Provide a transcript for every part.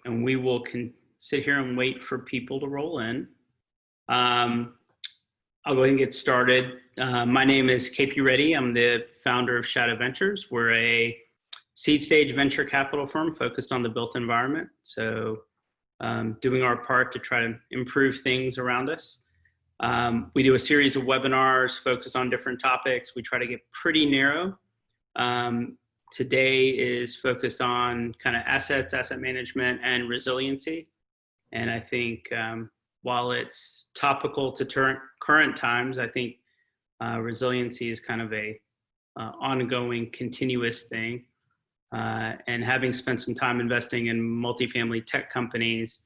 and we will sit here and wait for people to roll in. I'll go ahead and get started. My name is K.P. Reddy. I'm the founder of Shadow Ventures. We're a seed stage venture capital firm focused on the built environment. So doing our part to try to improve things around us. We do a series of webinars focused on different topics. We try to get pretty narrow. Today is focused on kind of assets, asset management, and resiliency. And I think while it's topical to current times, I think resiliency is kind of a ongoing, continuous thing. And having spent some time investing in multifamily tech companies,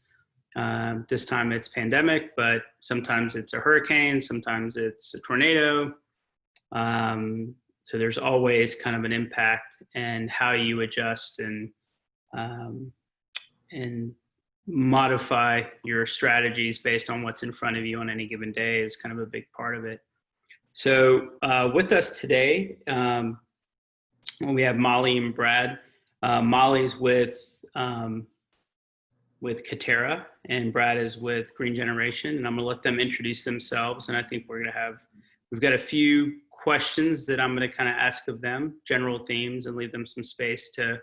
this time it's pandemic, but sometimes it's a hurricane, sometimes it's a tornado. So there's always kind of an impact, and how you adjust and modify your strategies based on what's in front of you on any given day is kind of a big part of it. So with us today, we have Mollie and Brad. Mollie's with Katera, and Brad is with Green Generation, and I'm gonna let them introduce themselves. And I think we've got a few questions that I'm gonna kind of ask of them, general themes, and leave them some space to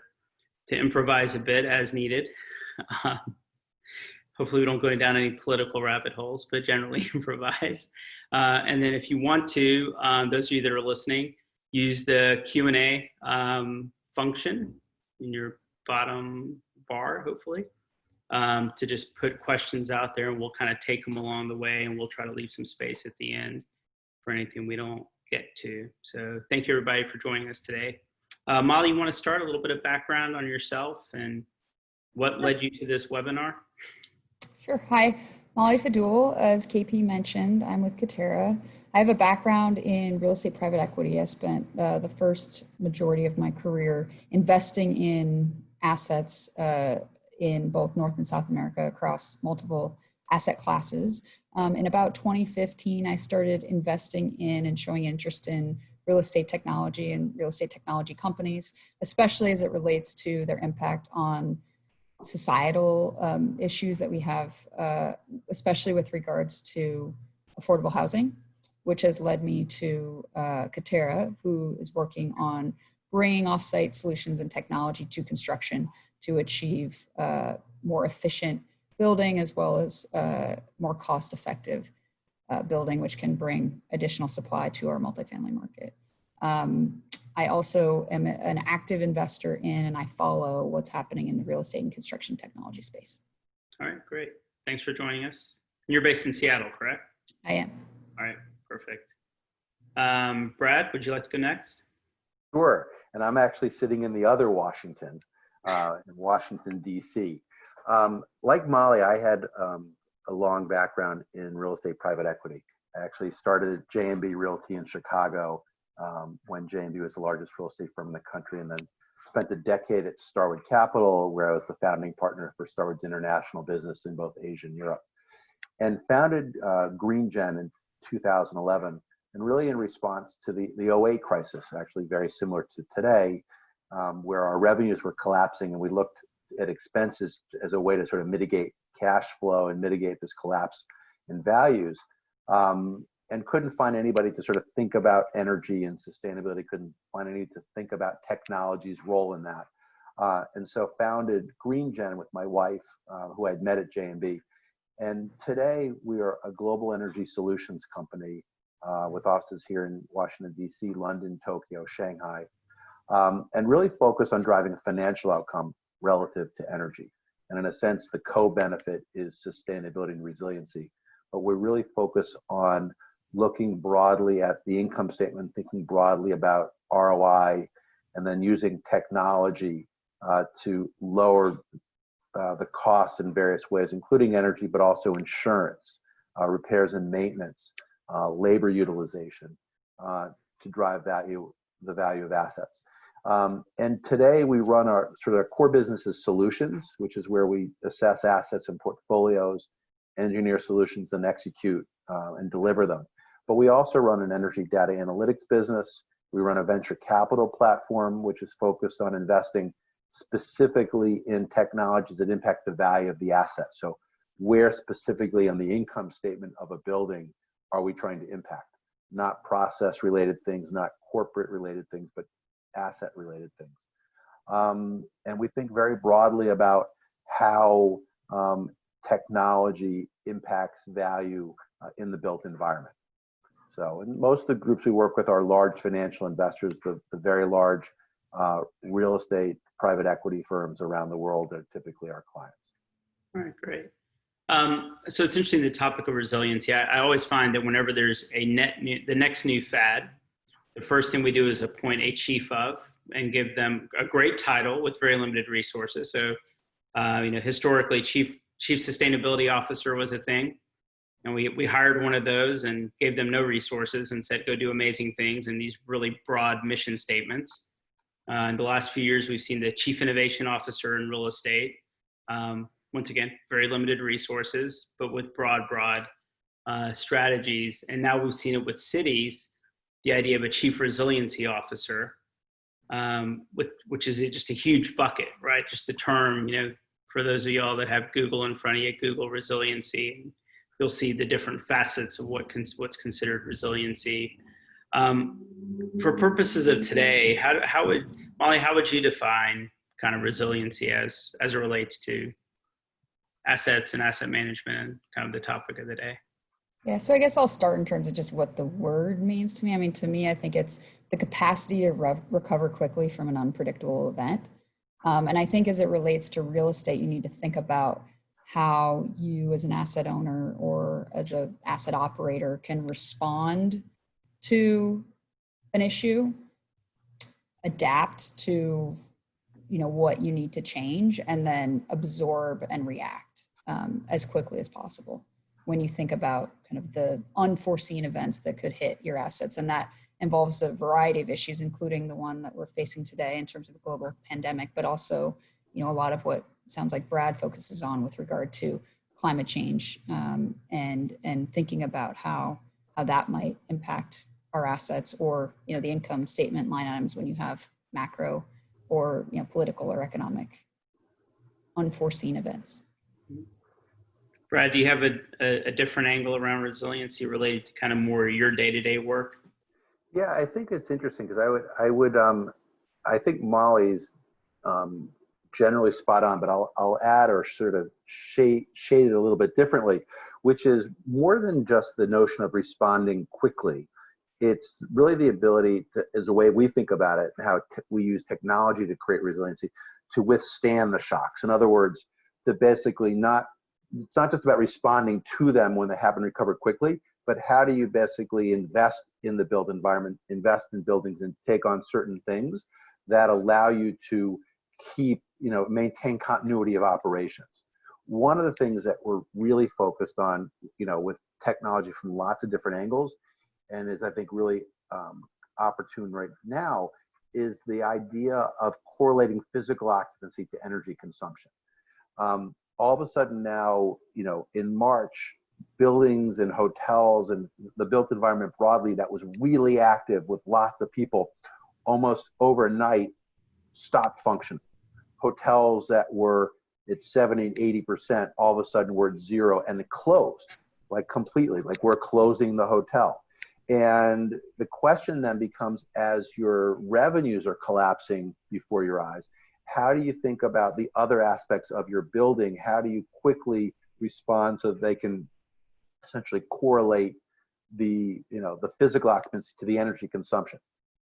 improvise a bit as needed. Hopefully we don't go down any political rabbit holes, but generally improvise. And then if you want to, those of you that are listening, use the Q&A function in your bottom bar, hopefully, to just put questions out there, and we'll kind of take them along the way, and we'll try to leave some space at the end for anything we don't get to. So thank you, everybody, for joining us today. Mollie, you want to start a little bit of background on yourself and what led you to this webinar? Sure. Hi, Mollie Fadule. As KP mentioned, I'm with Katera. I have a background in real estate private equity. I spent the first majority of my career investing in assets in both North and South America across multiple asset classes. In about 2015, I started investing in and showing interest in real estate technology and real estate technology companies, especially as it relates to their impact on societal issues that we have, especially with regards to affordable housing, which has led me to Katera, who is working on bringing offsite solutions and technology to construction to achieve more efficient building, as well as more cost-effective building, which can bring additional supply to our multifamily market. I also am an active investor in, and I follow what's happening in the real estate and construction technology space. All right, great. Thanks for joining us. You're based in Seattle, correct? I am. All right, perfect. Brad, would you like to go next? Sure, and I'm actually sitting in the other Washington, in Washington, D.C. Like Mollie, I had a long background in real estate private equity. I actually started at J&B Realty in Chicago when J&B was the largest real estate firm in the country, and then spent a decade at Starwood Capital, where I was the founding partner for Starwood's international business in both Asia and Europe, and founded Green Gen in 2011, and really in response to the 08 crisis, actually very similar to today, where our revenues were collapsing, and we looked at expenses as a way to sort of mitigate cash flow and mitigate this collapse in values. And couldn't find anybody to sort of think about energy and sustainability, couldn't find any to think about technology's role in that. And so founded Green Gen with my wife, who I'd met at J&B. And today we are a global energy solutions company with offices here in Washington, D.C., London, Tokyo, Shanghai, and really focus on driving a financial outcome relative to energy. And in a sense, the co-benefit is sustainability and resiliency. But we really focus on looking broadly at the income statement, thinking broadly about ROI, and then using technology to lower the costs in various ways, including energy, but also insurance, repairs and maintenance, labor utilization, to drive the value of assets. And today we run our core business is solutions, which is where we assess assets and portfolios, engineer solutions, and execute and deliver them. But we also run an energy data analytics business. We run a venture capital platform, which is focused on investing specifically in technologies that impact the value of the asset. So where specifically on the income statement of a building are we trying to impact? Not process related things, not corporate related things, but asset related things. And we think very broadly about how technology impacts value in the built environment. So, and most of the groups we work with are large financial investors, the very large real estate private equity firms around the world are typically our clients. All right, great. So it's interesting, the topic of resiliency. I always find that whenever there's the next new fad, the first thing we do is appoint a chief of and give them a great title with very limited resources. So, historically, chief sustainability officer was a thing. And we hired one of those and gave them no resources and said, go do amazing things and these really broad mission statements. In the last few years, we've seen the chief innovation officer in real estate. Once again, very limited resources, but with broad strategies. And now we've seen it with cities, the idea of a chief resiliency officer, which is just a huge bucket, right? Just the term, for those of y'all that have Google in front of you, Google resiliency, and you'll see the different facets of what's considered resiliency. For purposes of today, Mollie, how would you define kind of resiliency as it relates to assets and asset management and kind of the topic of the day? Yeah, so I guess I'll start in terms of just what the word means to me. I mean, to me, I think it's the capacity to recover quickly from an unpredictable event. And I think as it relates to real estate, you need to think about how you as an asset owner or as an asset operator can respond to an issue, adapt to what you need to change, and then absorb and react as quickly as possible when you think about kind of the unforeseen events that could hit your assets. And that involves a variety of issues, including the one that we're facing today in terms of a global pandemic, but also, a lot of what sounds like Brad focuses on with regard to climate change, and thinking about how that might impact our assets or, the income statement line items when you have macro or, political or economic unforeseen events. Brad, do you have a different angle around resiliency related to kind of more your day-to-day work? Yeah, I think it's interesting because I think Mollie's generally spot on, but I'll add or sort of shade it a little bit differently, which is more than just the notion of responding quickly. It's really the ability to, as a way we think about it, how we use technology to create resiliency, to withstand the shocks. In other words, to basically it's not just about responding to them when they happen, recover quickly, but how do you basically invest in the built environment, invest in buildings, and take on certain things that allow you to keep, maintain continuity of operations. One of the things that we're really focused on, with technology from lots of different angles, and is I think really opportune right now, is the idea of correlating physical occupancy to energy consumption. All of a sudden now, in March, buildings and hotels and the built environment broadly that was really active with lots of people, almost overnight stopped functioning. Hotels that were at 70, 80%, all of a sudden were at zero, and it closed, like completely, like we're closing the hotel. And the question then becomes, as your revenues are collapsing before your eyes, how do you think about the other aspects of your building? How do you quickly respond so that they can essentially correlate the physical occupancy to the energy consumption?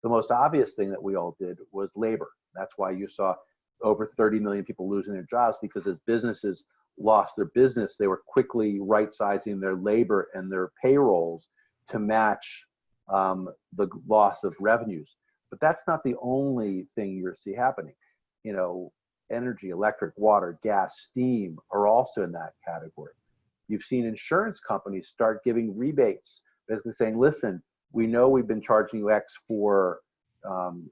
The most obvious thing that we all did was labor. That's why you saw over 30 million people losing their jobs, because as businesses lost their business, they were quickly right-sizing their labor and their payrolls to match the loss of revenues. But that's not the only thing you see happening. Energy, electric, water, gas, steam are also in that category. You've seen insurance companies start giving rebates, basically saying, listen, we know we've been charging you X for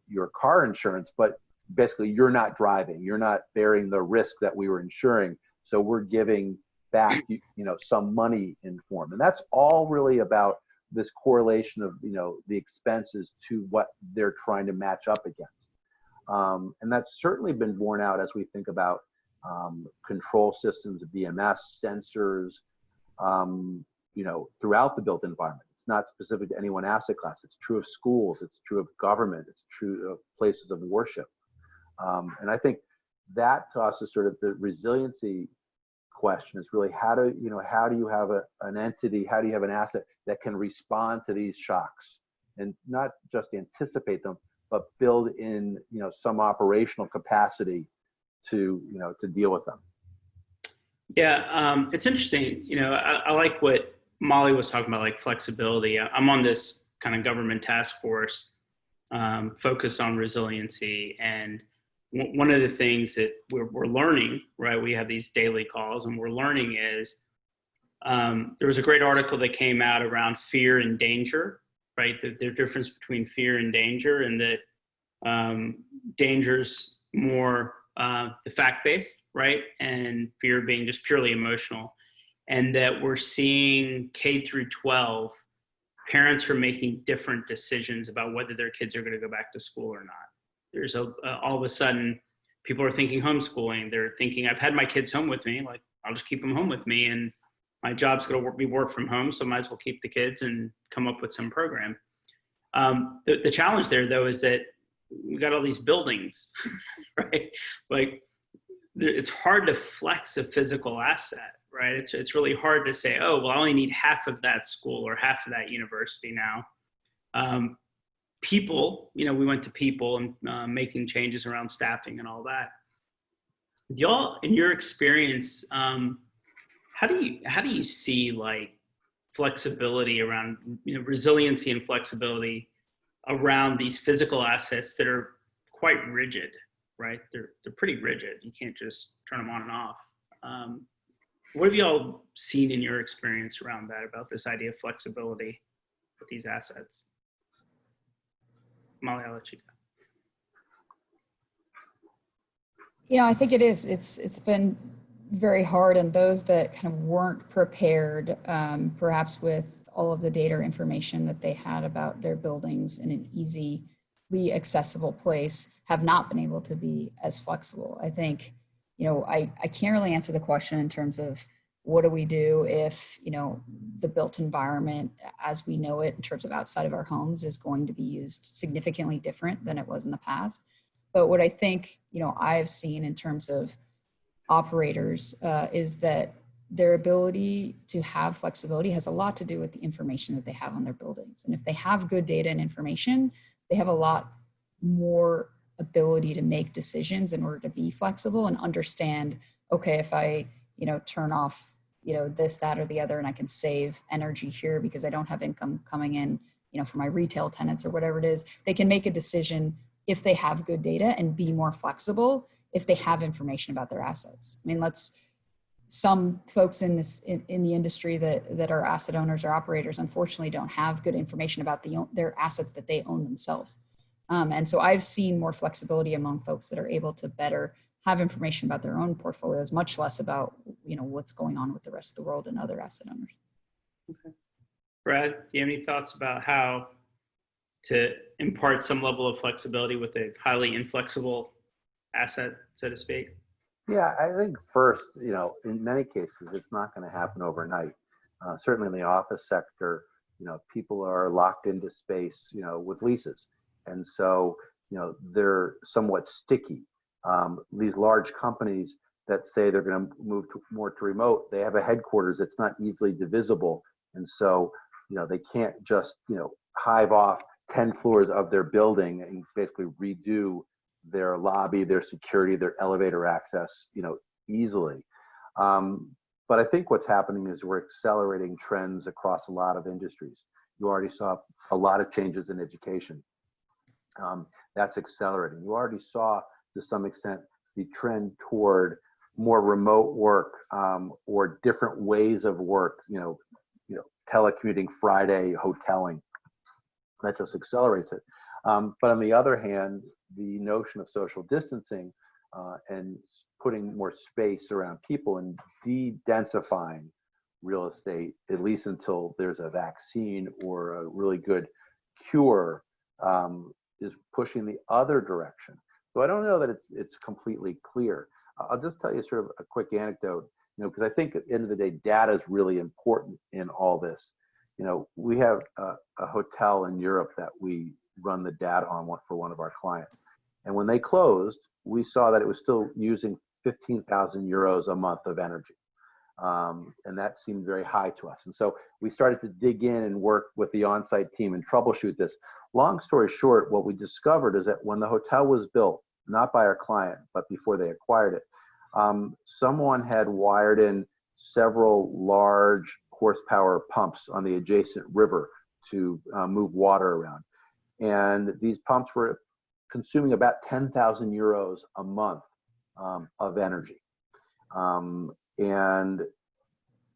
your car insurance, but basically you're not driving, you're not bearing the risk that we were insuring, so we're giving back some money in form. And that's all really about this correlation of the expenses to what they're trying to match up against. And that's certainly been borne out as we think about control systems, BMS, sensors, throughout the built environment. It's not specific to any one asset class. It's true of schools. It's true of government. It's true of places of worship. And I think that to us is sort of the resiliency question, is really how do you have an entity, how do you have an asset that can respond to these shocks and not just anticipate them, but build in some operational capacity to deal with them. Yeah, it's interesting. I like what Mollie was talking about, like flexibility. I'm on this kind of government task force focused on resiliency, and one of the things that we're learning, right? We have these daily calls, and we're learning is there was a great article that came out around fear and danger, right? The difference between fear and danger, and that danger's more the fact-based, right? And fear being just purely emotional. And that we're seeing K through 12, parents are making different decisions about whether their kids are going to go back to school or not. There's all of a sudden, people are thinking homeschooling. They're thinking, I've had my kids home with me, like I'll just keep them home with me, and my job's going to be work from home, so I might as well keep the kids and come up with some program. The challenge there, though, is that we got all these buildings, right? Like, it's hard to flex a physical asset, right? It's really hard to say, oh, well, I only need half of that school or half of that university now. People, we went to people and making changes around staffing and all that. Y'all, in your experience, how do you see like flexibility around, resiliency and flexibility around these physical assets that are quite rigid, right? They're pretty rigid. You can't just turn them on and off. What have y'all seen in your experience around that, about this idea of flexibility with these assets? Mollie, I'll let you go. I think it is. It's been very hard, and those that kind of weren't prepared, perhaps with all of the data or information that they had about their buildings in an easily accessible place, have not been able to be as flexible. I think, I can't really answer the question in terms of what do we do if, the built environment as we know it in terms of outside of our homes is going to be used significantly different than it was in the past. But what I think, I've seen in terms of operators is that their ability to have flexibility has a lot to do with the information that they have on their buildings. And if they have good data and information, they have a lot more ability to make decisions in order to be flexible and understand, okay, if I, turn off, this, that, or the other, and I can save energy here because I don't have income coming in, for my retail tenants or whatever it is, they can make a decision if they have good data and be more flexible if they have information about their assets. I mean, some folks in the industry that are asset owners or operators, unfortunately, don't have good information about their assets that they own themselves. And so I've seen more flexibility among folks that are able to better have information about their own portfolios, much less about, what's going on with the rest of the world and other asset owners. Okay. Brad, do you have any thoughts about how to impart some level of flexibility with a highly inflexible asset, so to speak? Yeah, I think first, in many cases, it's not going to happen overnight. Certainly in the office sector, people are locked into space, with leases. And so, they're somewhat sticky. These large companies that say they're going to move more to remote, they have a headquarters that's not easily divisible. And so, they can't just, hive off 10 floors of their building and basically redo their lobby, their security, their elevator access, easily. But I think what's happening is we're accelerating trends across a lot of industries. You already saw a lot of changes in education. That's accelerating. You already saw, to some extent, the trend toward more remote work or different ways of work. Telecommuting Friday, hoteling. That just accelerates it. But on the other hand, the notion of social distancing and putting more space around people and de-densifying real estate, at least until there's a vaccine or a really good cure, is pushing the other direction. So I don't know that it's completely clear. I'll just tell you sort of a quick anecdote, because I think at the end of the day, data is really important in all this. We have a hotel in Europe that we run the data on for one of our clients. And when they closed, we saw that it was still using 15,000 euros a month of energy. And that seemed very high to us. And so we started to dig in and work with the on-site team and troubleshoot this. Long story short, what we discovered is that when the hotel was built, not by our client, but before they acquired it, someone had wired in several large horsepower pumps on the adjacent river to move water around. And these pumps were consuming about 10,000 euros a month of energy. And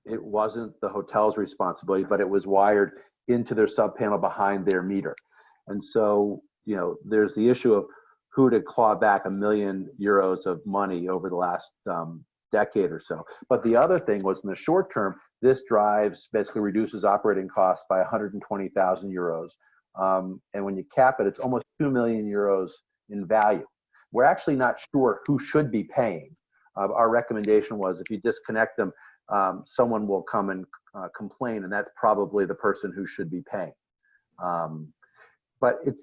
it wasn't the hotel's responsibility, but it was wired into their sub panel behind their meter. And so, there's the issue of who to claw back €1 million of money over the last decade or so. But the other thing was, in the short term, this basically reduces operating costs by 120,000 euros. And when you cap it, it's almost 2 million euros in value. We're actually not sure who should be paying. Our recommendation was, if you disconnect them, someone will come and complain, and that's probably the person who should be paying. But it's,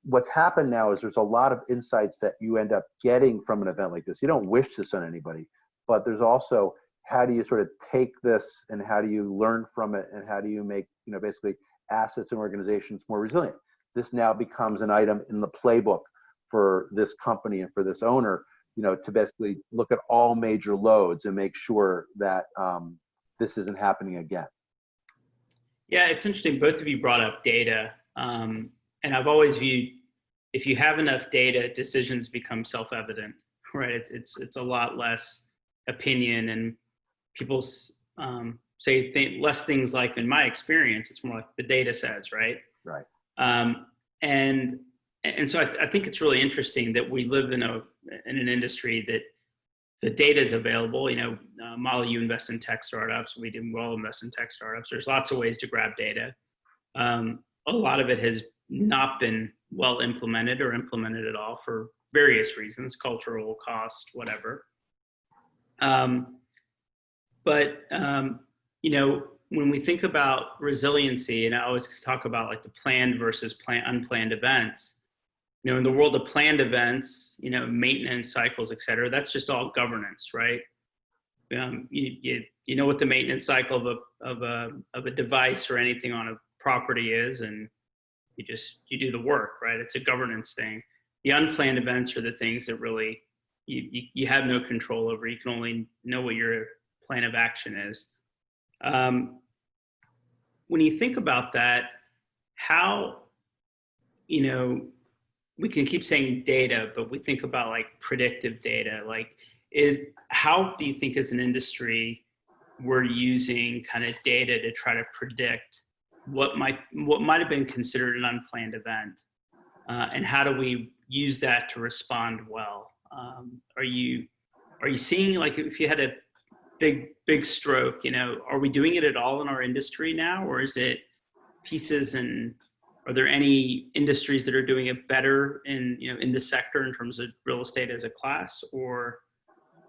what's happened now is there's a lot of insights that you end up getting from an event like this. You don't wish this on anybody, but there's also, how do you sort of take this and how do you learn from it, and how do you make, basically assets and organizations more resilient? This now becomes an item in the playbook for this company and for this owner, to basically look at all major loads and make sure that this isn't happening again. Yeah, it's interesting. Both of you brought up data. And I've always viewed, if you have enough data, decisions become self-evident, right? It's a lot less opinion, and people say less things like, in my experience, it's more like the data says, right? Right. And so I think it's really interesting that we live in an industry that the data is available. Mollie, you invest in tech startups. We all invest in tech startups. There's lots of ways to grab data. A lot of it has not been well implemented or implemented at all for various reasons, cultural, cost, whatever. But when we think about resiliency, and I always talk about like the planned versus unplanned events, in the world of planned events, maintenance cycles, et cetera, that's just all governance, right? You know what the maintenance cycle of a device or anything on a property is, and you do the work, right? It's a governance thing. The unplanned events are the things that really you have no control over. You can only know what your plan of action is. When you think about that, how, we can keep saying data, but we think about like predictive data. Like, how do you think as an industry we're using kind of data to try to predict what might have been considered an unplanned event, and how do we use that to respond well? Are you seeing, like, if you had a big stroke, are we doing it at all in our industry now, or is it pieces? And are there any industries that are doing it better in the sector in terms of real estate as a class, or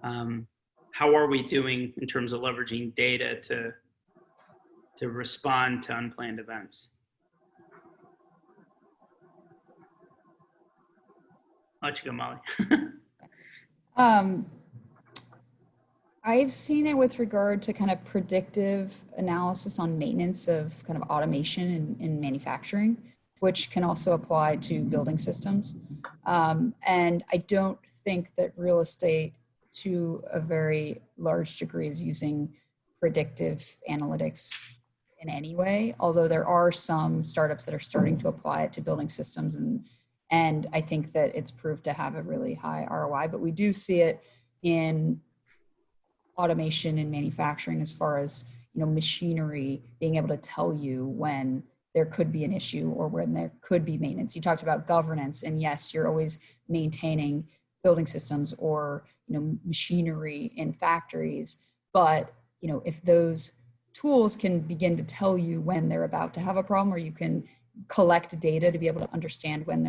how are we doing in terms of leveraging data to respond to unplanned events? I'll let you go, Mollie. I've seen it with regard to kind of predictive analysis on maintenance of kind of automation in manufacturing, which can also apply to building systems. And I don't think that real estate, to a very large degree, is using predictive analytics in any way, although there are some startups that are starting to apply it to building systems, and I think that it's proved to have a really high ROI. But we do see it in automation in manufacturing, as far as machinery being able to tell you when there could be an issue or when there could be maintenance. You talked about governance, and yes, you're always maintaining building systems or machinery in factories, but if those tools can begin to tell you when they're about to have a problem, or you can collect data to be able to understand when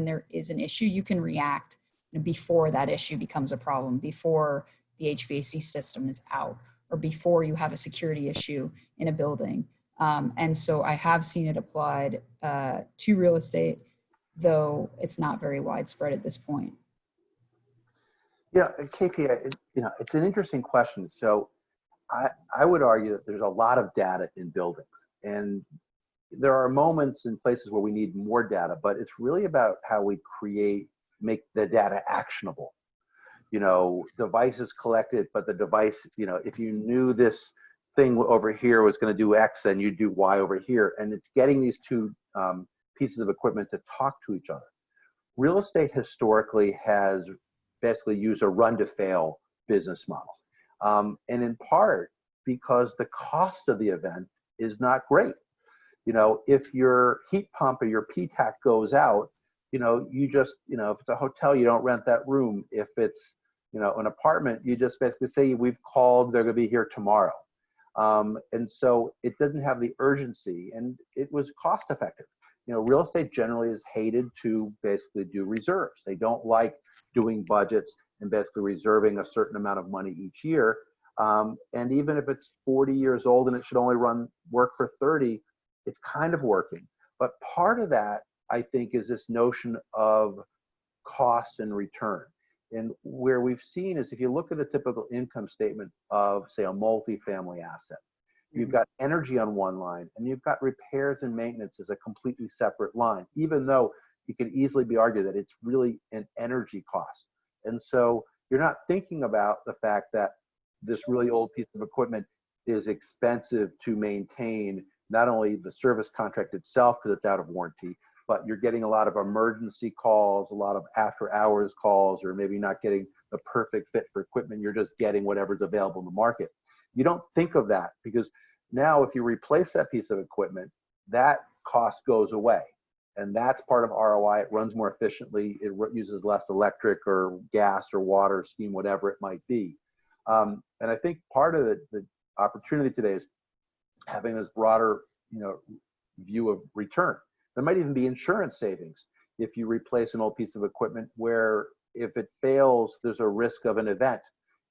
there is an issue, you can react before that issue becomes a problem, before the HVAC system is out, or before you have a security issue in a building. And so I have seen it applied to real estate, though it's not very widespread at this point. Yeah, KP, it's an interesting question. So I would argue that there's a lot of data in buildings, and there are moments and places where we need more data, but it's really about how we make the data actionable. Devices collected, but the device, if you knew this thing over here was going to do X, then you do Y over here. And it's getting these two pieces of equipment to talk to each other. Real estate historically has basically used a run to fail business model. And in part because the cost of the event is not great. If your heat pump or your PTAC goes out, you just, if it's a hotel, you don't rent that room. If it's, an apartment, you just basically say, we've called, they're going to be here tomorrow. And so it doesn't have the urgency, and it was cost effective. Real estate generally is hated to basically do reserves. They don't like doing budgets and basically reserving a certain amount of money each year. And even if it's 40 years old and it should only work for 30, it's kind of working. But part of that, I think, is this notion of cost and return. And where we've seen is, if you look at a typical income statement of, say, a multifamily asset, you've got energy on one line, and you've got repairs and maintenance as a completely separate line, even though it could easily be argued that it's really an energy cost. And so you're not thinking about the fact that this really old piece of equipment is expensive to maintain, not only the service contract itself because it's out of warranty, but you're getting a lot of emergency calls, a lot of after hours calls, or maybe not getting the perfect fit for equipment. You're just getting whatever's available in the market. You don't think of that, because now if you replace that piece of equipment, that cost goes away. And that's part of ROI. It runs more efficiently. It uses less electric or gas or water, steam, whatever it might be. And I think part of the opportunity today is having this broader, view of return. There might even be insurance savings if you replace an old piece of equipment where, if it fails, there's a risk of an event.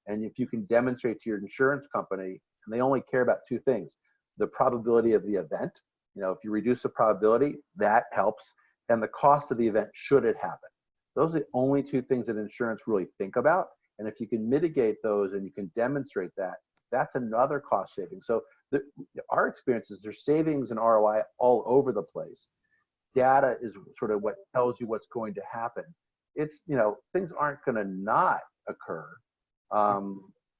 And if you can demonstrate to your insurance company, and they only care about two things: the probability of the event. If you reduce the probability, that helps, and the cost of the event should it happen. Those are the only two things that insurance really think about. And if you can mitigate those and you can demonstrate that, that's another cost saving. So our experience is there's savings and ROI all over the place. Data is sort of what tells you what's going to happen. It's, things aren't going to not occur.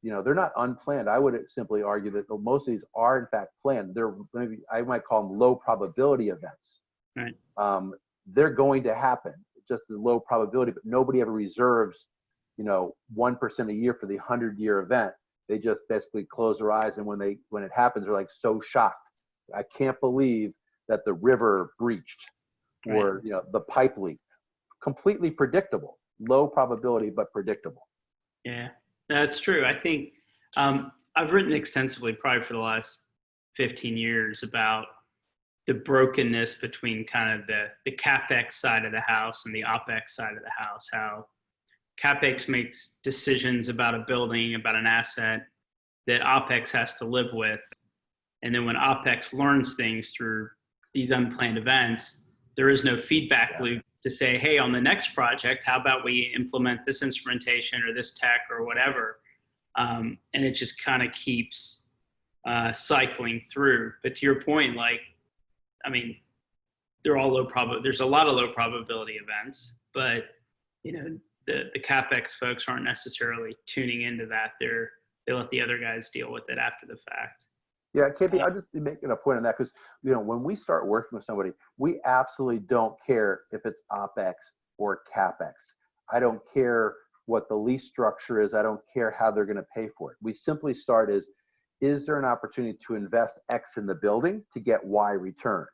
They're not unplanned. I would simply argue that most of these are in fact planned. They're maybe, I might call them low probability events. Right. They're going to happen. It's just a low probability, but nobody ever reserves, 1% a year for the 100-year event. They just basically close their eyes, and when it happens, they're like so shocked. I can't believe that the river breached, or Right. The pipe leaked. Completely predictable, low probability but predictable. Yeah, that's true. I think I've written extensively, probably for the last 15 years, about the brokenness between kind of the CapEx side of the house and the OpEx side of the house. How CapEx makes decisions about a building, about an asset, that OpEx has to live with. And then when OpEx learns things through these unplanned events, there is no feedback loop to say, hey, on the next project, how about we implement this instrumentation or this tech or whatever? And it just kind of keeps cycling through. But to your point, they're all there's a lot of low probability events, but the CapEx folks aren't necessarily tuning into that. They let the other guys deal with it after the fact. Yeah, KP, I'll just be making a point on that, because when we start working with somebody, we absolutely don't care if it's OpEx or CapEx. I don't care what the lease structure is. I don't care how they're going to pay for it. We simply start is there an opportunity to invest X in the building to get Y return?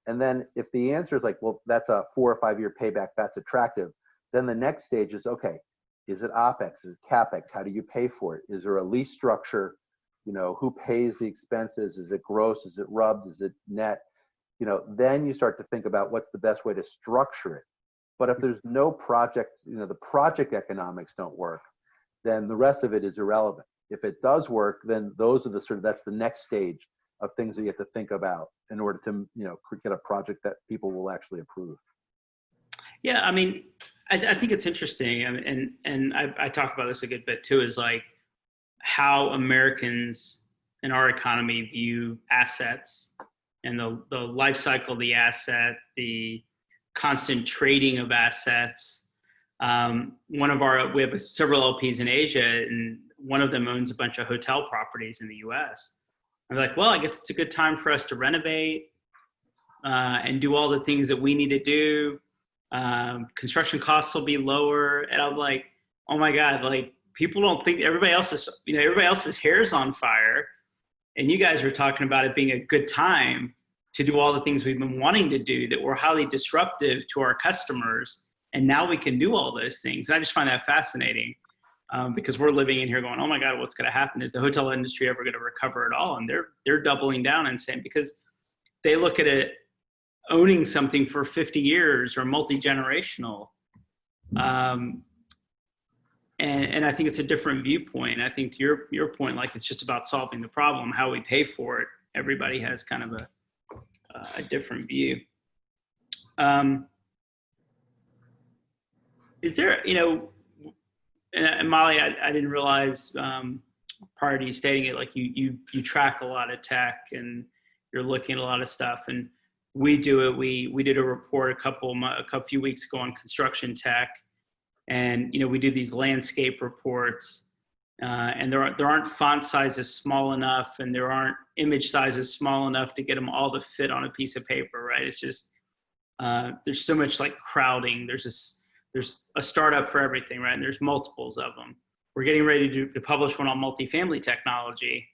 And then if the answer is well, that's a 4 or 5 year payback, that's attractive. Then the next stage is, okay, is it OpEx? Is it CapEx? How do you pay for it? Is there a lease structure? Who pays the expenses? Is it gross? Is it rubbed? Is it net? then you start to think about what's the best way to structure it. But if there's no project, the project economics don't work, then the rest of it is irrelevant. If it does work, then those are that's the next stage of things that you have to think about in order to, get a project that people will actually approve. Yeah, I mean, I think it's interesting. I mean, and I talk about this a good bit too, is like how Americans in our economy view assets and the life cycle of the asset, the constant trading of assets. We have several LPs in Asia, and one of them owns a bunch of hotel properties in the US. I'm like, well, I guess it's a good time for us to renovate and do all the things that we need to do. Construction costs will be lower. And I'm like, oh my God, like people don't think everybody else's hair's on fire. And you guys were talking about it being a good time to do all the things we've been wanting to do that were highly disruptive to our customers. And now we can do all those things. And I just find that fascinating because we're living in here going, oh my God, what's going to happen? Is the hotel industry ever going to recover at all? And they're doubling down and saying, because they look at it owning something for 50 years or multi-generational. And I think it's a different viewpoint. I think to your point, like it's just about solving the problem, how we pay for it. Everybody has kind of a different view. Is there, and Mollie, I didn't realize prior to you stating it, like you track a lot of tech and you're looking at a lot of stuff, and we do it. We did a report a few weeks ago on construction tech, and we do these landscape reports, and there aren't font sizes small enough, and there aren't image sizes small enough to get them all to fit on a piece of paper, right? It's just there's so much like crowding. There's a startup for everything, right? And there's multiples of them. We're getting ready to publish one on multifamily technology,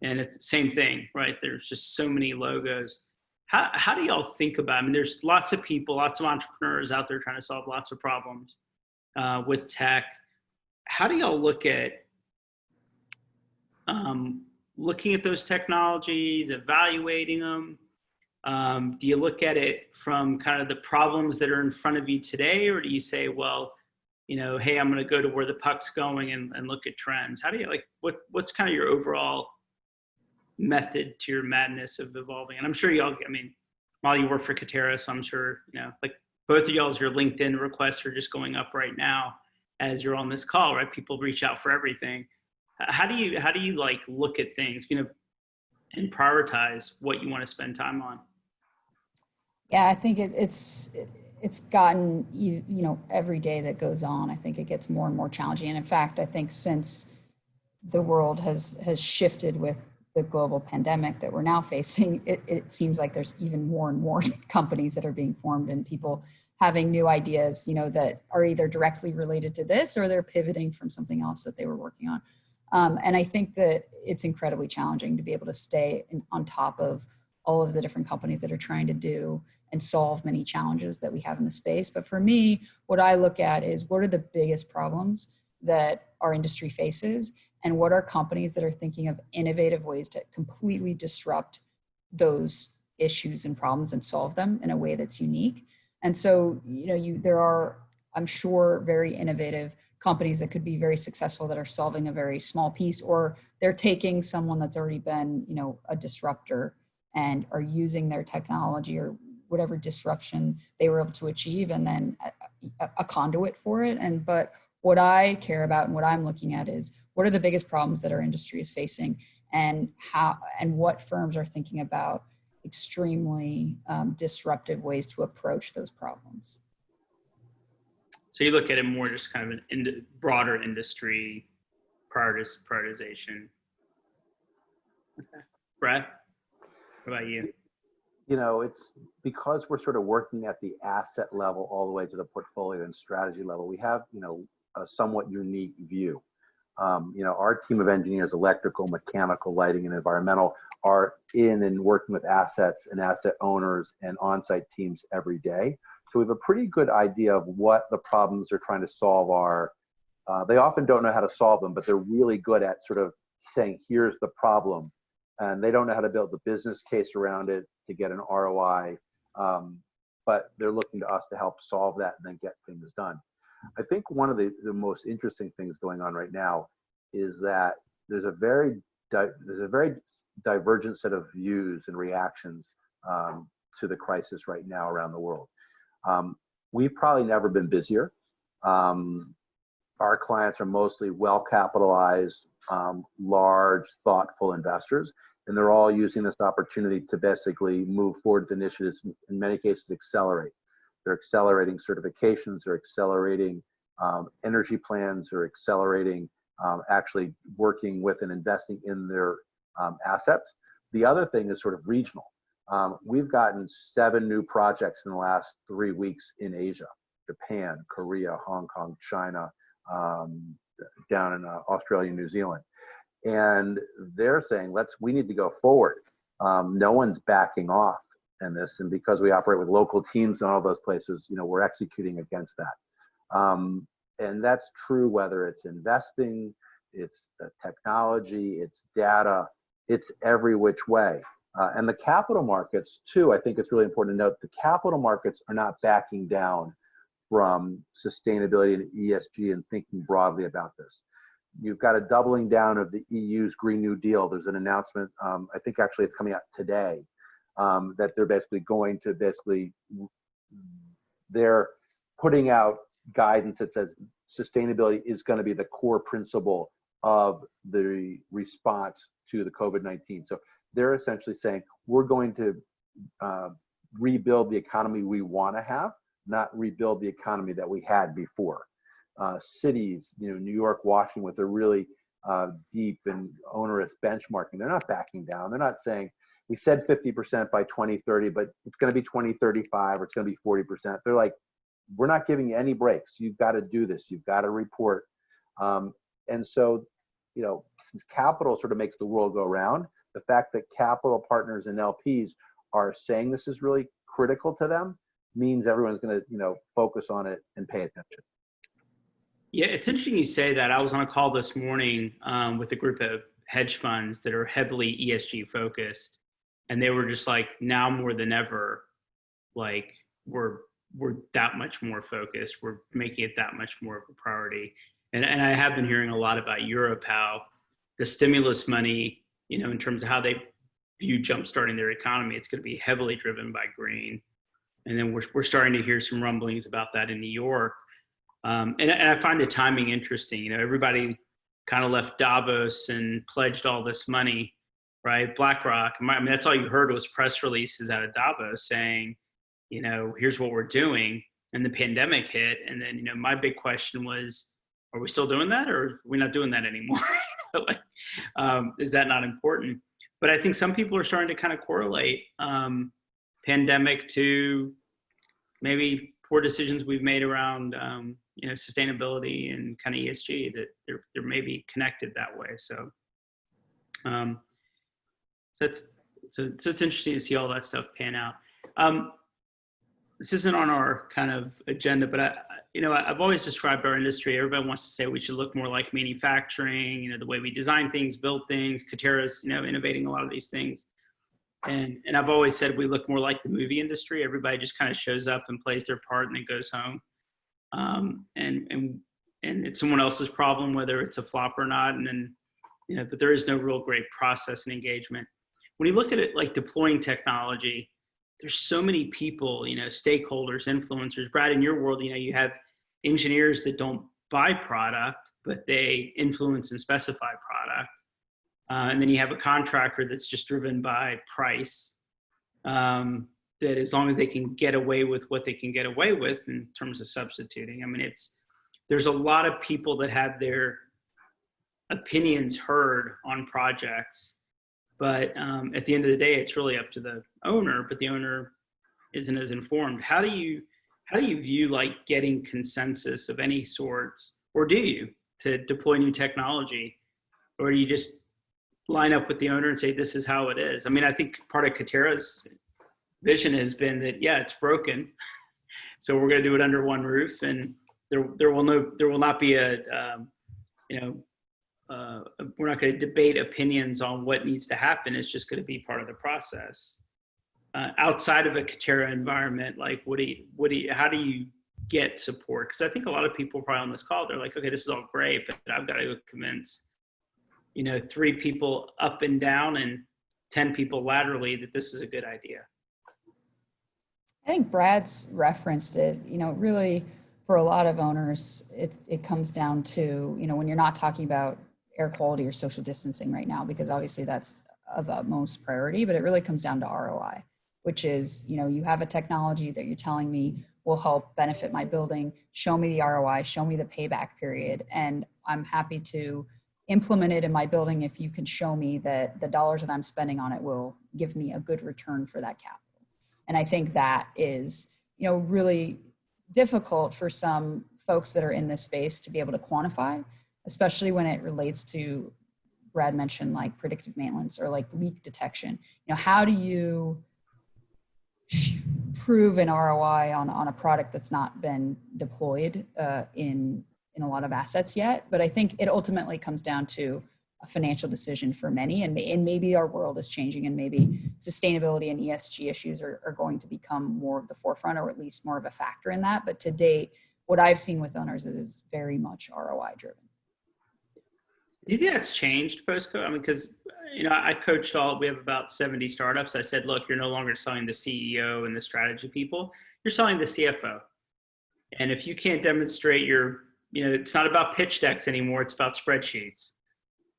and it's the same thing, right? There's just so many logos. How do y'all think about it? I mean, there's lots of people, lots of entrepreneurs out there trying to solve lots of problems with tech. How do y'all look at looking at those technologies, evaluating them? Do you look at it from kind of the problems that are in front of you today, or do you say, well, hey, I'm going to go to where the puck's going and look at trends? How do you what's kind of your overall method to your madness of evolving? And I'm sure y'all, I mean, Mollie, you work for Katera, so I'm sure, like both of y'all's, your LinkedIn requests are just going up right now as you're on this call, right? People reach out for everything. How do you like look at things, and prioritize what you want to spend time on? Yeah, I think it's gotten, every day that goes on, I think it gets more and more challenging. And in fact, I think since the world has shifted with the global pandemic that we're now facing, it seems like there's even more and more companies that are being formed and people having new ideas, that are either directly related to this or they're pivoting from something else that they were working on. And I think that it's incredibly challenging to be able to stay on top of all of the different companies that are trying to do and solve many challenges that we have in the space. But for me, what I look at is what are the biggest problems that our industry faces, and what are companies that are thinking of innovative ways to completely disrupt those issues and problems and solve them in a way that's unique. And so, there are, I'm sure, very innovative companies that could be very successful that are solving a very small piece, or they're taking someone that's already been, a disruptor and are using their technology or whatever disruption they were able to achieve and then a conduit for it. But what I care about and what I'm looking at is what are the biggest problems that our industry is facing, and what firms are thinking about extremely disruptive ways to approach those problems. So you look at it more just kind of an broader industry prioritization. Okay. Brad, what about you? It's because we're sort of working at the asset level all the way to the portfolio and strategy level. We have, a somewhat unique view. Our team of engineers, electrical, mechanical, lighting, and environmental, are in and working with assets and asset owners and on-site teams every day. So we have a pretty good idea of what the problems they're trying to solve are. They often don't know how to solve them, but they're really good at sort of saying, here's the problem and they don't know how to build the business case around it to get an ROI. But they're looking to us to help solve that and then get things done. I think one of the most interesting things going on right now is that there's a very divergent set of views and reactions to the crisis right now around the world. We've probably never been busier. Our clients are mostly well-capitalized, large, thoughtful investors, and they're all using this opportunity to basically move forward with initiatives, in many cases accelerate. They're accelerating certifications, they're accelerating energy plans, they're accelerating actually working with and investing in their assets. The other thing is sort of regional. We've gotten 7 new projects in the last 3 weeks in Asia: Japan, Korea, Hong Kong, China, down in Australia and New Zealand. And they're saying, we need to go forward. No one's backing off in this. And because we operate with local teams in all those places, we're executing against that. And that's true whether it's investing, it's technology, it's data, it's every which way. And the capital markets too, I think it's really important to note, the capital markets are not backing down from sustainability and ESG and thinking broadly about this. You've got a doubling down of the EU's Green New Deal. There's an announcement, I think actually it's coming out today, that they're they're putting out guidance that says sustainability is going to be the core principle of the response to the COVID-19. So they're essentially saying, we're going to rebuild the economy we want to have, not rebuild the economy that we had before. Cities, New York, Washington, with a really deep and onerous benchmarking, they're not backing down. They're not saying, we said 50% by 2030, but it's going to be 2035 or it's going to be 40%. They're like, we're not giving you any breaks. You've got to do this. You've got to report. And so, since capital sort of makes the world go round, the fact that capital partners and LPs are saying this is really critical to them means everyone's going to, focus on it and pay attention. Yeah, it's interesting you say that. I was on a call this morning with a group of hedge funds that are heavily ESG focused, and they were just like, now more than ever, like we're that much more focused. We're making it that much more of a priority. And I have been hearing a lot about Europe, how the stimulus money, in terms of how they view jumpstarting their economy, it's going to be heavily driven by green. And then we're starting to hear some rumblings about that in New York. And I find the timing interesting. Everybody kind of left Davos and pledged all this money, right? BlackRock. I mean, that's all you heard was press releases out of Davos saying, here's what we're doing. And the pandemic hit. And then, my big question was, are we still doing that, or are we not doing that anymore? Is that not important? But I think some people are starting to kind of correlate pandemic to maybe poor decisions we've made around sustainability and kind of ESG, that they're maybe connected that way. So it's interesting to see all that stuff pan out. This isn't on our kind of agenda, but I've always described our industry. Everybody wants to say we should look more like manufacturing, the way we design things, build things. Katerra's, innovating a lot of these things. And I've always said we look more like the movie industry. Everybody just kind of shows up and plays their part and then goes home. And it's someone else's problem, whether it's a flop or not. And then, but there is no real great process and engagement. When you look at it like deploying technology, there's so many people, stakeholders, influencers. Brad, in your world, you have engineers that don't buy product, but they influence and specify product. And then you have a contractor that's just driven by price, that as long as they can get away with what they can get away with in terms of substituting. I mean, there's a lot of people that have their opinions heard on projects, but at the end of the day, it's really up to the owner, but the owner isn't as informed. How do you view like getting consensus of any sorts, or do you, to deploy new technology, or do you just line up with the owner and say, this is how it is? I mean, I think part of Katerra's vision has been that, yeah, it's broken. So we're going to do it under one roof, and there will not be a we're not going to debate opinions on what needs to happen. It's just going to be part of the process. Outside of a Katera environment, like how do you get support? Because I think a lot of people probably on this call, they're like, okay, this is all great, but I've got to convince, 3 people up and down and 10 people laterally that this is a good idea. I think Brad's referenced it, really for a lot of owners, it comes down to, when you're not talking about air quality or social distancing right now, because obviously that's of utmost priority, but it really comes down to ROI, which is, you have a technology that you're telling me will help benefit my building, show me the ROI, show me the payback period, and I'm happy to implement it in my building if you can show me that the dollars that I'm spending on it will give me a good return for that capital. And I think that is, really difficult for some folks that are in this space to be able to quantify, especially when it relates to, Brad mentioned, like predictive maintenance or like leak detection. How do you prove an ROI on a product that's not been deployed in a lot of assets yet? But I think it ultimately comes down to a financial decision for many, and maybe our world is changing, and maybe sustainability and ESG issues are going to become more of the forefront, or at least more of a factor in that. But to date, what I've seen with owners is very much ROI driven. Do you think that's changed post-COVID? I mean, because, I coached we have about 70 startups. I said, look, you're no longer selling the CEO and the strategy people, you're selling the CFO. And if you can't demonstrate it's not about pitch decks anymore, it's about spreadsheets.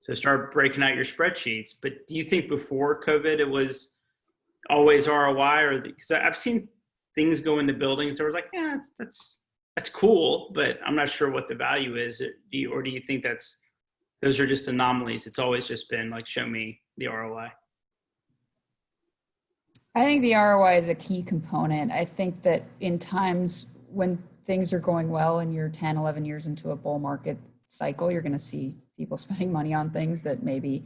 So start breaking out your spreadsheets. But do you think before COVID, it was always ROI? Because I've seen things go into buildings that were like, yeah, that's cool, but I'm not sure what the value is. Or do you think those are just anomalies? It's always just been like, show me the ROI. I think the ROI is a key component. I think that in times when things are going well and you're 10, 11 years into a bull market cycle, you're going to see people spending money on things that maybe,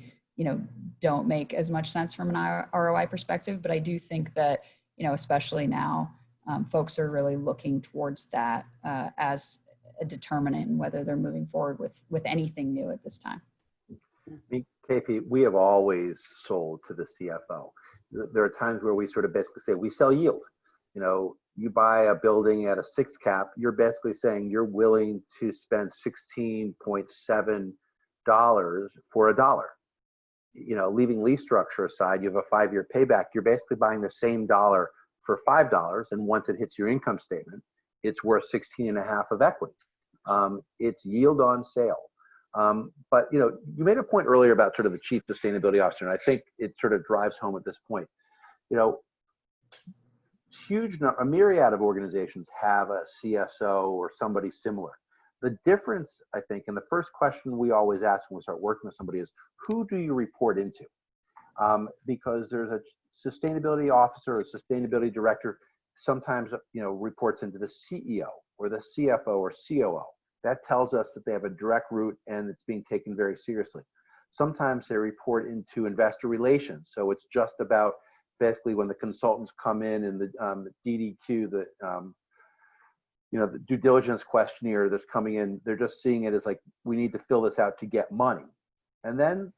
don't make as much sense from an ROI perspective. But I do think that, especially now, folks are really looking towards that as a determinant in whether they're moving forward with anything new at this time. KP, we have always sold to the CFO. There are times where we sort of basically say we sell yield. You buy a building at a 6 cap, you're basically saying you're willing to spend $16.7 for $1. Leaving lease structure aside, you have a 5-year payback. You're basically buying the same dollar for $5, and once it hits your income statement, it's worth 16.5 of equity. It's yield on sale. But you made a point earlier about sort of the chief sustainability officer, and I think it sort of drives home at this point. A myriad of organizations have a CSO or somebody similar. The difference, I think, and the first question we always ask when we start working with somebody is, who do you report into? Because there's a sustainability officer or sustainability director sometimes, reports into the CEO or the CFO or COO. That tells us that they have a direct route and it's being taken very seriously. Sometimes they report into investor relations. So it's just about basically when the consultants come in and the DDQ, the due diligence questionnaire that's coming in, they're just seeing it as like, we need to fill this out to get money. And then,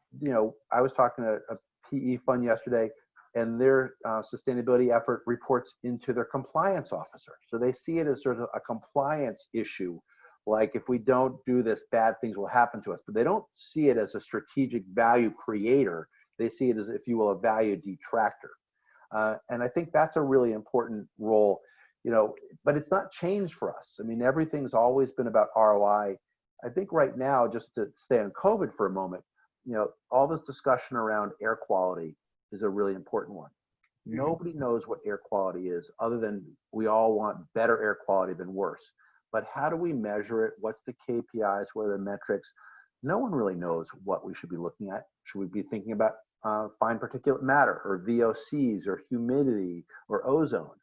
I was talking to a PE fund yesterday, and their sustainability effort reports into their compliance officer. So they see it as sort of a compliance issue. Like, if we don't do this, bad things will happen to us. But they don't see it as a strategic value creator. They see it as, if you will, a value detractor. And I think that's a really important role, but it's not changed for us. I mean, everything's always been about ROI. I think right now, just to stay on COVID for a moment, all this discussion around air quality is a really important one. Nobody knows what air quality is, other than we all want better air quality than worse. But how do we measure it? What's the KPIs? What are the metrics? No one really knows what we should be looking at. Should we be thinking about fine particulate matter, or VOCs, or humidity, or ozone?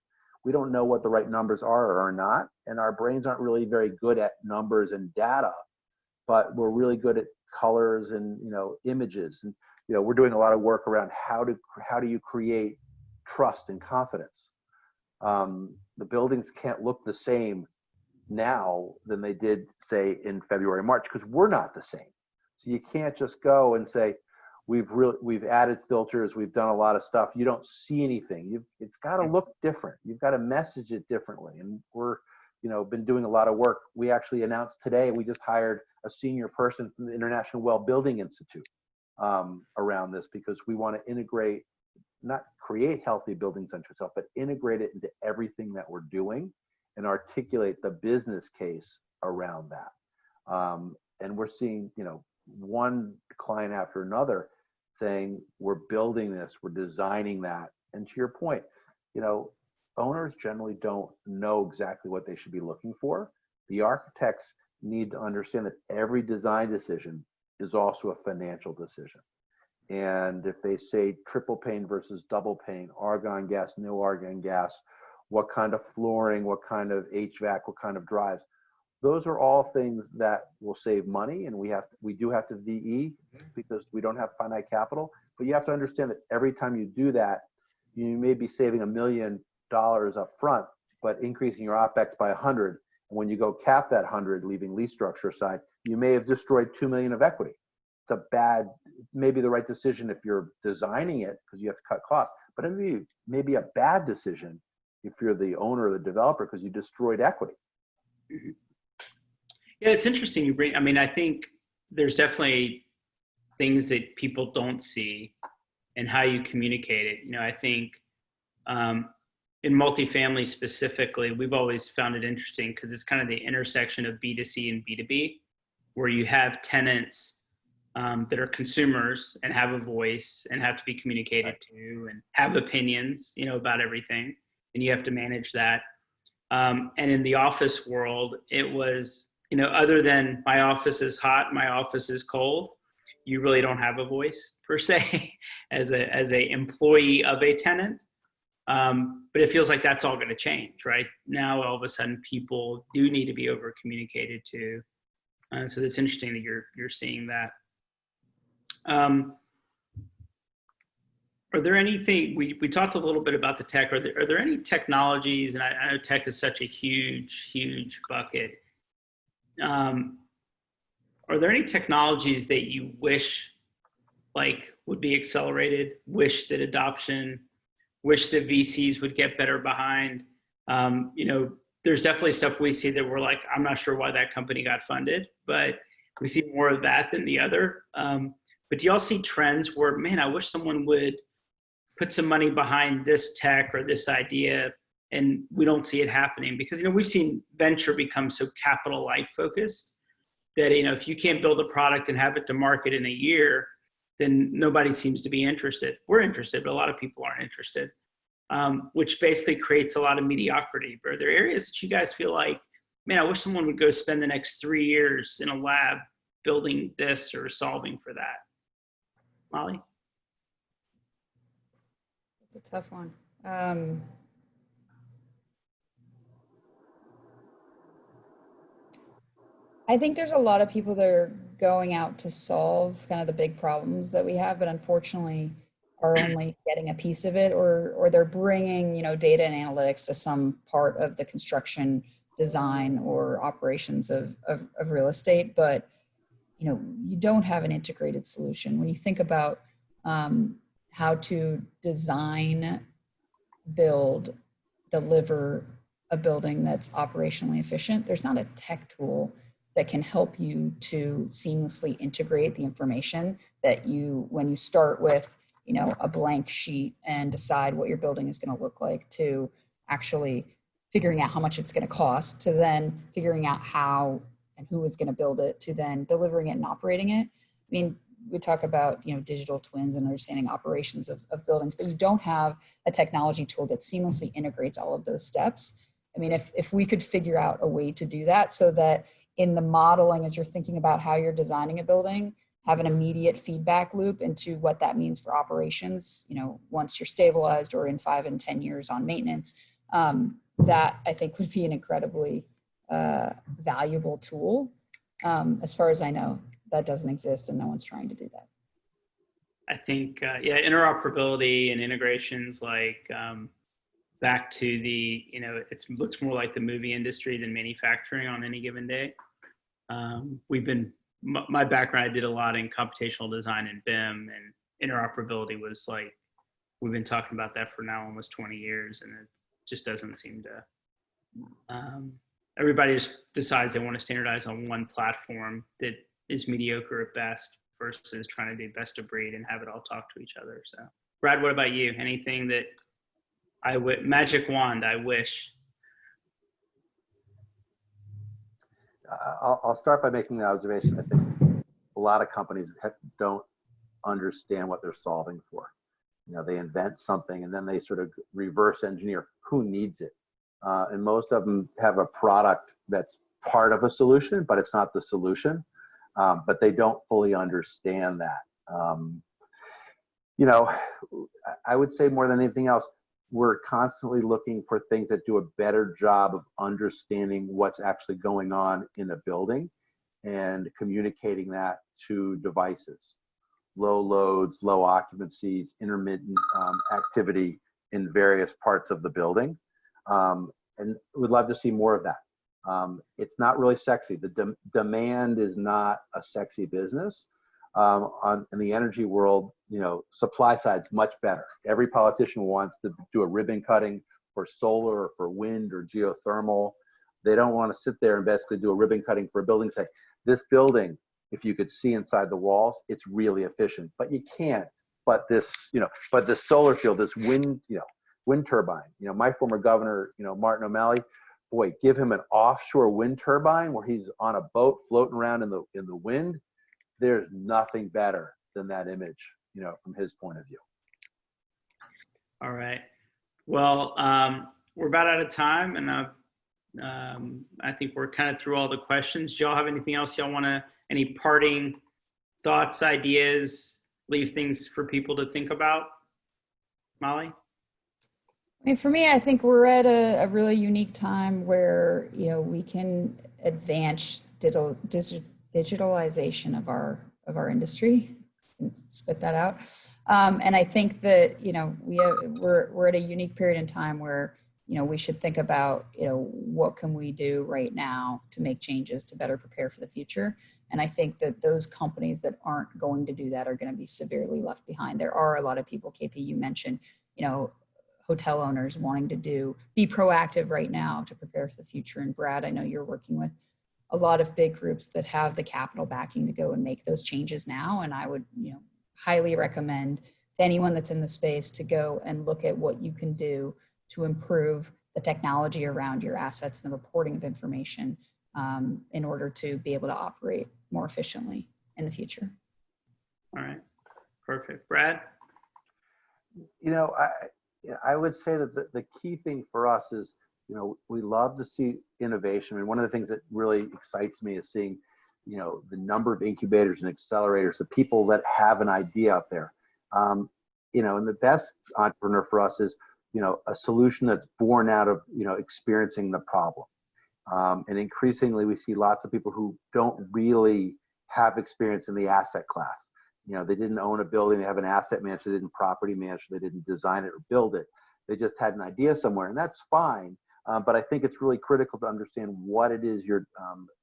We don't know what the right numbers are or are not, and our brains aren't really very good at numbers and data, but we're really good at colors and images. And we're doing a lot of work around how do you create trust and confidence. The buildings can't look the same now than they did, say, in February, March, because we're not the same. So you can't just go and say, we've added filters, we've done a lot of stuff. You don't see anything. It's got to look different. You've got to message it differently. And we're, been doing a lot of work. We actually announced today, we just hired a senior person from the International Well Building Institute around this, because we want to integrate, not create healthy buildings unto itself, but integrate it into everything that we're doing and articulate the business case around that. And we're seeing, one client after another saying, we're building this, we're designing that. And to your point, owners generally don't know exactly what they should be looking for. The architects need to understand that every design decision is also a financial decision. And if they say triple pane versus double pane, argon gas, no argon gas, what kind of flooring, what kind of HVAC, what kind of drives, those are all things that will save money. And we do have to VE because we don't have finite capital. But you have to understand that every time you do that, you may be saving $1 million up front, but increasing your OpEx by 100. And when you go cap that 100, leaving lease structure aside, you may have destroyed $2 million of equity. It's maybe the right decision if you're designing it because you have to cut costs, but it may be a bad decision if you're the owner or the developer because you destroyed equity. Yeah, it's interesting you bring, I think there's definitely things that people don't see and how you communicate it. I think in multifamily specifically, we've always found it interesting because it's kind of the intersection of B2C and B2B, where you have tenants that are consumers and have a voice and have to be communicated to and have opinions, about everything. And you have to manage that. And in the office world, it was, other than my office is hot, my office is cold, you really don't have a voice per se as a employee of a tenant. But it feels like that's all going to change, right? Now, all of a sudden, people do need to be over communicated to. So it's interesting that you're seeing that. Are there anything, we talked a little bit about the tech, are there any technologies, and I know tech is such a huge bucket. Are there any technologies that you wish would be accelerated, wish that adoption, wish that VCs would get better behind? There's definitely stuff we see that we're like, I'm not sure why that company got funded, but we see more of that than the other. But do y'all see trends where, man, I wish someone would put some money behind this tech or this idea, and we don't see it happening? Because, we've seen venture become so capital life focused that, if you can't build a product and have it to market in a year, then nobody seems to be interested. We're interested, but a lot of people aren't interested, which basically creates a lot of mediocrity. But are there areas that you guys feel like, man, I wish someone would go spend the next 3 years in a lab building this or solving for that? Mollie? It's a tough one. I think there's a lot of people that are going out to solve kind of the big problems that we have, but unfortunately are only getting a piece of it, or they're bringing, data and analytics to some part of the construction design or operations of real estate. But, you don't have an integrated solution. When you think about how to design, build, deliver a building that's operationally efficient, there's not a tech tool that can help you to seamlessly integrate the information that when you start with, a blank sheet and decide what your building is going to look like, to actually figuring out how much it's going to cost, to then figuring out how and who is going to build it, to then delivering it and operating it. We talk about, digital twins and understanding operations of buildings, but you don't have a technology tool that seamlessly integrates all of those steps. If we could figure out a way to do that so that in the modeling, as you're thinking about how you're designing a building, have an immediate feedback loop into what that means for operations, once you're stabilized or in 5 and 10 years on maintenance, that I think would be an incredibly valuable tool. As far as I know, that doesn't exist and no one's trying to do that. I think, interoperability and integrations back to the, it looks more like the movie industry than manufacturing on any given day. We've been my background, I did a lot in computational design and BIM, and interoperability was like, we've been talking about that for now almost 20 years, and it just doesn't seem to, everybody just decides they want to standardize on one platform that is mediocre at best versus trying to do best of breed and have it all talk to each other. So Brad, what about you? Anything that magic wand, I wish? I'll start by making the observation. I think a lot of companies don't understand what they're solving for. You know, they invent something and then they sort of reverse engineer who needs it. And most of them have a product that's part of a solution, but it's not the solution. But they don't fully understand that. You know, I would say more than anything else, we're constantly looking for things that do a better job of understanding what's actually going on in a building and communicating that to devices. Low loads, low occupancies, intermittent activity in various parts of the building. And we'd love to see more of that. It's not really sexy. The demand is not a sexy business. In the energy world, you know, supply side's much better. Every politician wants to do a ribbon cutting for solar or for wind or geothermal. They don't want to sit there and basically do a ribbon cutting for a building, say, this building, if you could see inside the walls, it's really efficient, but you can't. But this, you know, but this solar field, this wind, you know, wind turbine, you know, my former governor, you know, Martin O'Malley, boy, give him an offshore wind turbine where he's on a boat floating around in the wind. There's nothing better than that image, you know, from his point of view. All right. Well, we're about out of time, and I think we're kind of through all the questions. Do y'all have anything else y'all want to, any parting thoughts, ideas, leave things for people to think about? Mollie? I mean, for me, I think we're at a really unique time where, you know, we can advance digitalization of our industry, and spit that out. And I think that, you know, we're at a unique period in time where, you know, we should think about, you know, what can we do right now to make changes to better prepare for the future. And I think that those companies that aren't going to do that are going to be severely left behind. There are a lot of people, KP, you mentioned, you know, hotel owners wanting to be proactive right now to prepare for the future. And Brad, I know you're working with a lot of big groups that have the capital backing to go and make those changes now. And I would, you know, highly recommend to anyone that's in the space to go and look at what you can do to improve the technology around your assets and the reporting of information in order to be able to operate more efficiently in the future. All right, perfect. Brad? You know, I would say that the key thing for us is, you know, we love to see innovation. And one of the things that really excites me is seeing, you know, the number of incubators and accelerators, the people that have an idea out there. You know, and the best entrepreneur for us is, you know, a solution that's born out of, you know, experiencing the problem. And increasingly we see lots of people who don't really have experience in the asset class. You know, they didn't own a building, they have an asset manager, they didn't property manage, they didn't design it or build it. They just had an idea somewhere, and that's fine. But I think it's really critical to understand what it is you're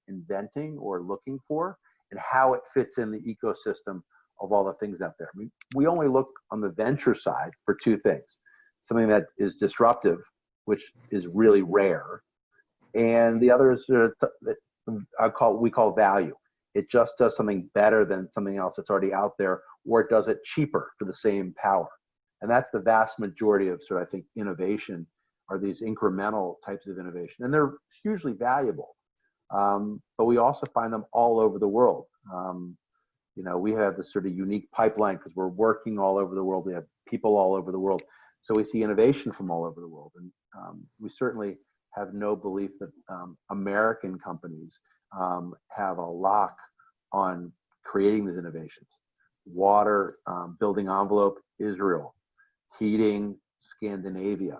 inventing or looking for and how it fits in the ecosystem of all the things out there. I mean, we only look on the venture side for two things: something that is disruptive, which is really rare, and the other is we call value. It just does something better than something else that's already out there, or it does it cheaper for the same power. And that's the vast majority of sort of, I think, innovation are these incremental types of innovation. And they're hugely valuable. But we also find them all over the world. You know, we have this sort of unique pipeline because we're working all over the world. We have people all over the world. So we see innovation from all over the world. And we certainly have no belief that American companies have a lock on creating these innovations. Water, building envelope, Israel. Heating, Scandinavia.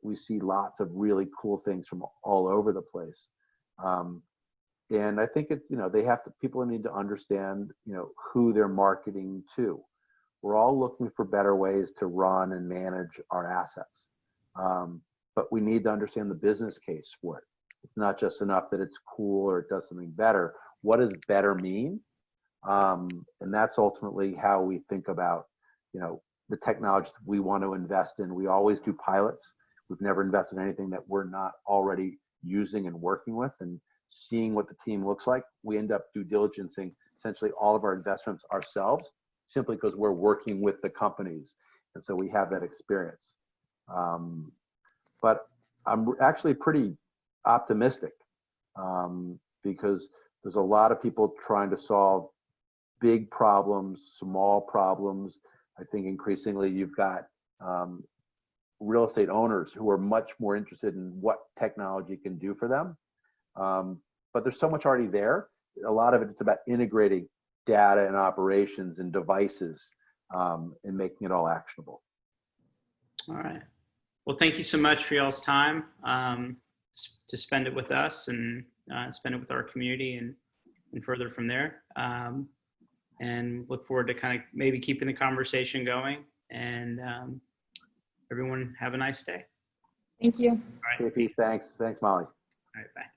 We see lots of really cool things from all over the place. And I think it's, you know, people need to understand, you know, who they're marketing to. We're all looking for better ways to run and manage our assets. But we need to understand the business case for it. It's not just enough that it's cool or it does something better. what does better mean? And that's ultimately how we think about, the technology we want to invest in. We always do pilots. We've never invested in anything that we're not already using and working with and seeing what the team looks like. We end up due diligencing essentially all of our investments ourselves, simply because we're working with the companies. And so we have that experience. But I'm actually pretty optimistic because there's a lot of people trying to solve big problems, small problems. I think increasingly you've got real estate owners who are much more interested in what technology can do for them. But there's so much already there. A lot of it's about integrating data and operations and devices and making it all actionable. All right. Well, thank you so much for y'all's time to spend it with us and spend it with our community and further from there. And look forward to kind of maybe keeping the conversation going. And everyone have a nice day. Thank you. All right. KP, thanks. Thanks, Molly. All right, bye.